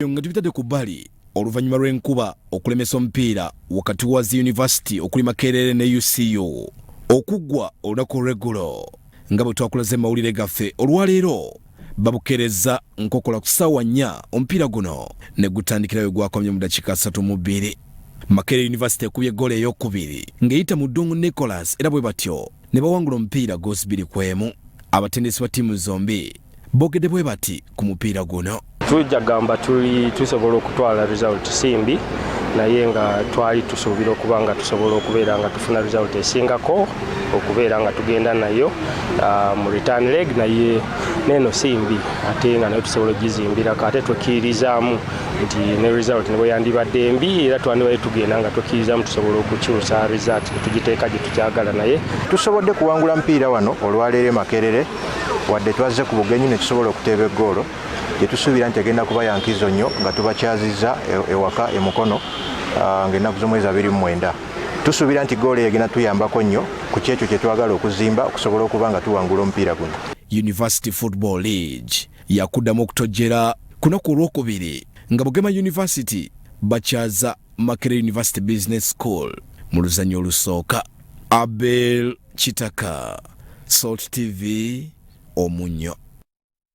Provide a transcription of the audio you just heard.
nga tubitadde ku bbali oluvannyuma lw'enkuba okulemesa omupiira wakati wa zi University okuli Makerere ne UCU okuggwa olunaku olw'eggulo nga bwe twakulaze mawulire gaffe olwaleero babukereza nkokola ku ssaawa 4 omupiira guno ne gutandikira we gwakomye mu dakiika 32. Makerere University ekubye eggoolo ey'okubiri ng'eyita mu Ddungu Nicholas era bwe batyo ne bawangula omupiira goosi 2-1. Abatendesi ba ttiimu zombi boogedde bwe bati ku mupiira guno. Tujja gamba tusobola okutwala result simbi naye nga twali tusuubira okuba nga tusobola okubeera nga tufuna result esingako okubeera nga tugenda nayo mu return leg naye neno simbi ate nga nayo tusobola ogizimbira kate tukirizaamu nti ne result ne bweyandibadde embi era twandibaye tugenda nga tukirizaamu tusobola okukyusa result tugiteeka gye tukyagala naye tusobodde kuwangula mpiira wano olwaleero Makerere wadde twazze ku bugenyi ne tusobola okuteeba eggoolo gyetusuubira nti egenda kuba yankizo nnyo nga tubakyazizza ewaka emukono ng'ennaku z'omwezi 29. Tusuubira nti ggoolo egenda tuyambako nnyo ku kyekyo kye twagala okuzimba okusobola okuba nga tuwangula omupiira guno. University Football League yakuddamu okutojjera kunaku olwokubiri nga Bugema University bakyaza Makerere University Business School mu luzannya olusooka. Abel Kitaka, Salt TV, Omunyo.